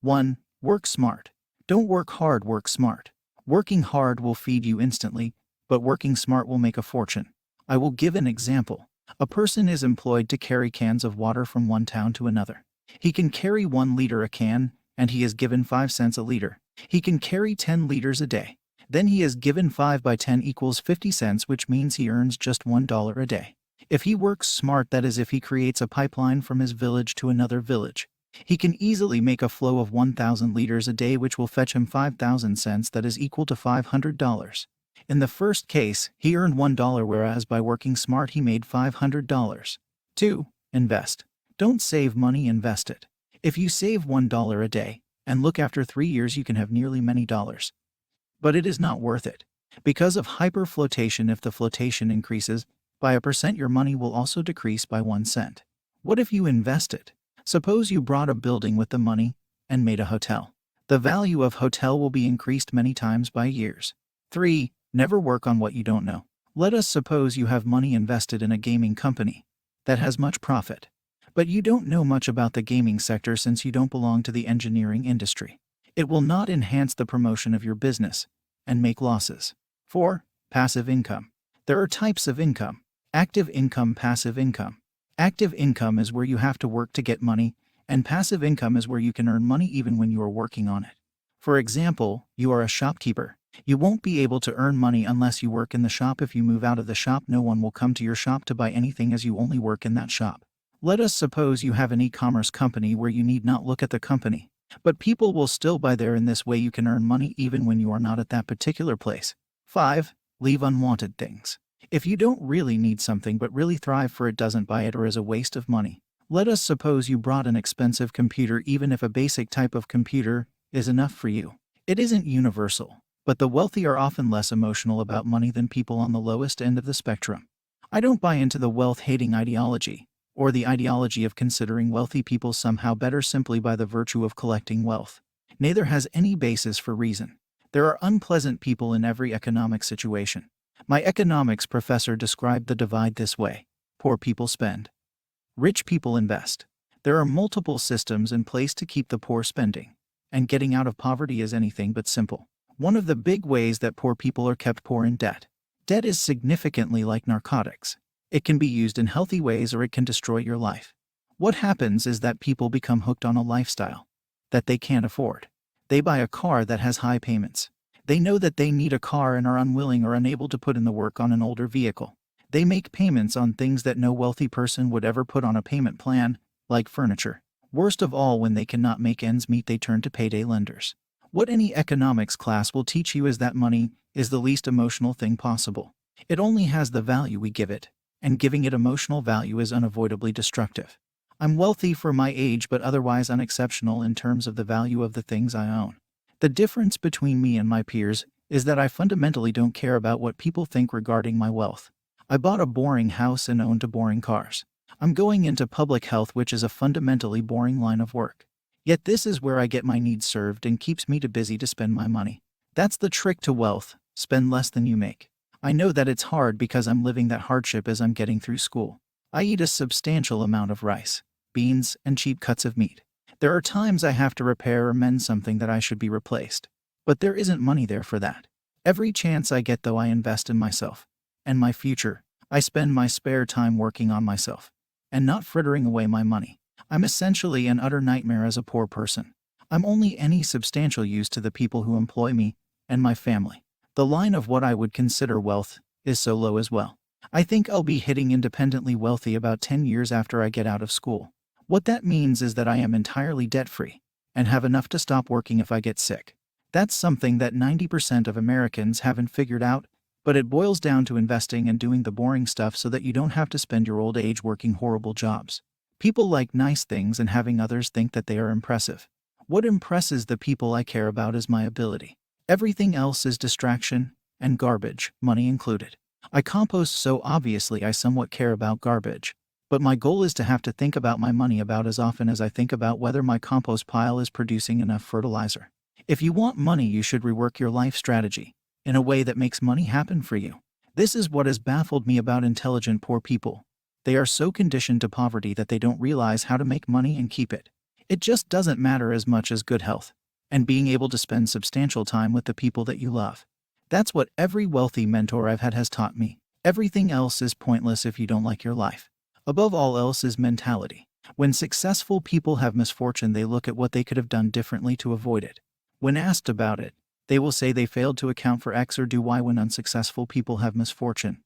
1. Work smart. Don't work hard, work smart. Working hard will feed you instantly, but working smart will make a fortune. I will give an example. A person is employed to carry cans of water from one town to another. He can carry 1 liter a can, and he is given 5 cents a liter. He can carry 10 liters a day. Then he is given 5 by 10 equals 50 cents, which means he earns just $1 a day. If he works smart, that is, if he creates a pipeline from his village to another village, he can easily make a flow of 1,000 liters a day, which will fetch him 5,000 cents, that is equal to $500. In the first case, he earned $1, whereas by working smart he made $500. 2. Invest. Don't save money, invest it. If you save $1 a day, and look, after 3 years you can have nearly many dollars. But it is not worth it. Because of hyperflotation, if the flotation increases by a percent, your money will also decrease by 1 cent. What if you invest it? Suppose you bought a building with the money and made a hotel. The value of hotel will be increased many times by years. 3. Never work on what you don't know. Let us suppose you have money invested in a gaming company that has much profit, but you don't know much about the gaming sector since you don't belong to the engineering industry. It will not enhance the promotion of your business and make losses. 4. Passive income. There are types of income: active income, passive income. Active income is where you have to work to get money, and passive income is where you can earn money even when you are working on it. For example, you are a shopkeeper. You won't be able to earn money unless you work in the shop. If you move out of the shop, no one will come to your shop to buy anything, as you only work in that shop. Let us suppose you have an e-commerce company where you need not look at the company, but people will still buy there. In this way you can earn money even when you are not at that particular place. 5. Leave unwanted things. If you don't really need something but really thrive for it, doesn't buy it, or is a waste of money. Let us suppose you brought an expensive computer. Even if a basic type of computer is enough for you, it isn't universal. But the wealthy are often less emotional about money than people on the lowest end of the spectrum. I don't buy into the wealth-hating ideology, or the ideology of considering wealthy people somehow better simply by the virtue of collecting wealth. Neither has any basis for reason. There are unpleasant people in every economic situation. My economics professor described the divide this way: poor people spend, rich people invest. There are multiple systems in place to keep the poor spending, and getting out of poverty is anything but simple. One of the big ways that poor people are kept poor in debt. Debt is significantly like narcotics. It can be used in healthy ways or it can destroy your life. What happens is that people become hooked on a lifestyle that they can't afford. They buy a car that has high payments. They know that they need a car and are unwilling or unable to put in the work on an older vehicle. They make payments on things that no wealthy person would ever put on a payment plan, like furniture. Worst of all, when they cannot make ends meet, they turn to payday lenders. What any economics class will teach you is that money is the least emotional thing possible. It only has the value we give it, and giving it emotional value is unavoidably destructive. I'm wealthy for my age, but otherwise unexceptional in terms of the value of the things I own. The difference between me and my peers is that I fundamentally don't care about what people think regarding my wealth. I bought a boring house and owned boring cars. I'm going into public health, which is a fundamentally boring line of work. Yet this is where I get my needs served and keeps me too busy to spend my money. That's the trick to wealth: spend less than you make. I know that it's hard because I'm living that hardship as I'm getting through school. I eat a substantial amount of rice, beans, and cheap cuts of meat. There are times I have to repair or mend something that I should be replaced. But there isn't money there for that. Every chance I get, though, I invest in myself and my future. I spend my spare time working on myself and not frittering away my money. I'm essentially an utter nightmare as a poor person. I'm only any substantial use to the people who employ me and my family. The line of what I would consider wealth is so low as well. I think I'll be hitting independently wealthy about 10 years after I get out of school. What that means is that I am entirely debt-free and have enough to stop working if I get sick. That's something that 90% of Americans haven't figured out, but it boils down to investing and doing the boring stuff so that you don't have to spend your old age working horrible jobs. People like nice things and having others think that they are impressive. What impresses the people I care about is my ability. Everything else is distraction and garbage, money included. I compost, so obviously I somewhat care about garbage. But my goal is to have to think about my money about as often as I think about whether my compost pile is producing enough fertilizer. If you want money, you should rework your life strategy in a way that makes money happen for you. This is what has baffled me about intelligent poor people. They are so conditioned to poverty that they don't realize how to make money and keep it. It just doesn't matter as much as good health and being able to spend substantial time with the people that you love. That's what every wealthy mentor I've had has taught me. Everything else is pointless if you don't like your life. Above all else is mentality. When successful people have misfortune, they look at what they could have done differently to avoid it. When asked about it, they will say they failed to account for X or do Y. When unsuccessful people have misfortune,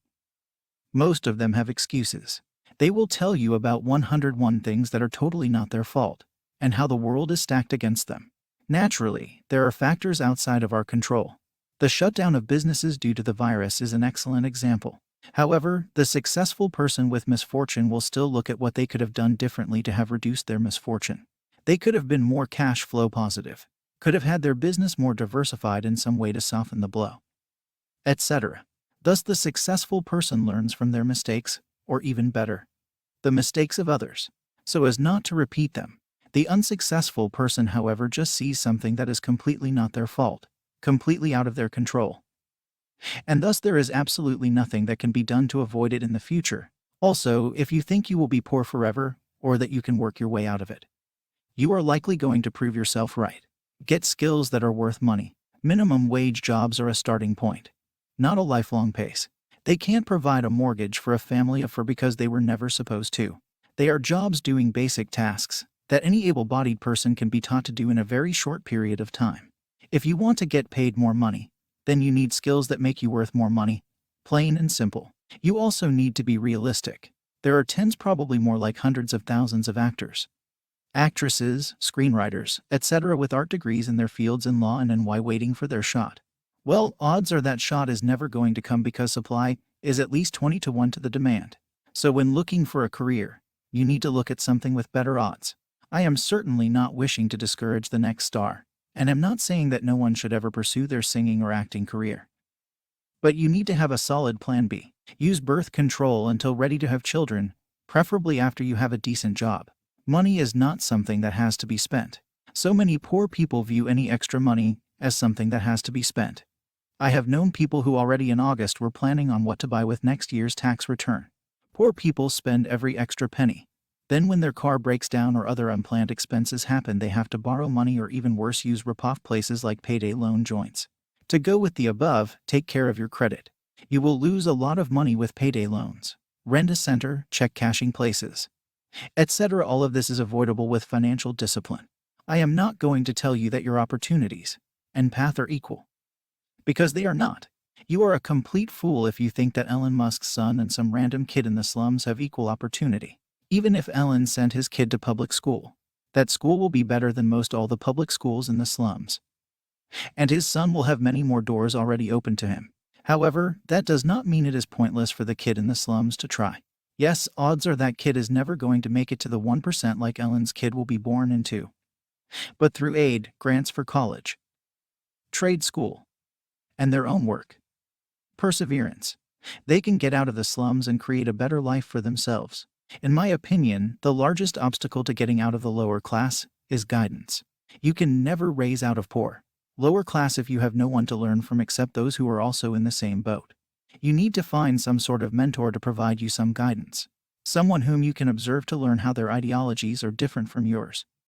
most of them have excuses. They will tell you about 101 things that are totally not their fault, and how the world is stacked against them. Naturally, there are factors outside of our control. The shutdown of businesses due to the virus is an excellent example. However, the successful person with misfortune will still look at what they could have done differently to have reduced their misfortune. They could have been more cash flow positive, could have had their business more diversified in some way to soften the blow, etc. Thus, the successful person learns from their mistakes, or even better, the mistakes of others, so as not to repeat them. The unsuccessful person, however, just sees something that is completely not their fault, completely out of their control, and thus there is absolutely nothing that can be done to avoid it in the future. Also, if you think you will be poor forever, or that you can work your way out of it, you are likely going to prove yourself right. Get skills that are worth money. Minimum wage jobs are a starting point, not a lifelong pace. They can't provide a mortgage for a family of four because they were never supposed to. They are jobs doing basic tasks that any able-bodied person can be taught to do in a very short period of time. If you want to get paid more money, then you need skills that make you worth more money. Plain and simple. You also need to be realistic. There are tens, probably more like hundreds of thousands of actors, actresses, screenwriters, etc. with art degrees in their fields in law and NY waiting for their shot. Well, odds are that shot is never going to come because supply is at least 20 to 1 to the demand. So when looking for a career, you need to look at something with better odds. I am certainly not wishing to discourage the next star, and am not saying that no one should ever pursue their singing or acting career. But you need to have a solid plan B. Use birth control until ready to have children, preferably after you have a decent job. Money is not something that has to be spent. So many poor people view any extra money as something that has to be spent. I have known people who already in August were planning on what to buy with next year's tax return. Poor people spend every extra penny. Then when their car breaks down or other unplanned expenses happen, they have to borrow money or even worse, use rip-off places like payday loan joints. To go with the above, take care of your credit. You will lose a lot of money with payday loans, rent-a-center, check cashing places, etc. All of this is avoidable with financial discipline. I am not going to tell you that your opportunities and path are equal, because they are not. You are a complete fool if you think that Elon Musk's son and some random kid in the slums have equal opportunity. Even if Elon sent his kid to public school, that school will be better than most all the public schools in the slums, and his son will have many more doors already open to him. However, that does not mean it is pointless for the kid in the slums to try. Yes, odds are that kid is never going to make it to the 1% like Elon's kid will be born into, but through aid, grants for college, trade school, and their own work, perseverance, they can get out of the slums and create a better life for themselves. In my opinion, the largest obstacle to getting out of the lower class is guidance. You can never raise out of poor, lower class if you have no one to learn from except those who are also in the same boat. You need to find some sort of mentor to provide you some guidance, someone whom you can observe to learn how their ideologies are different from yours.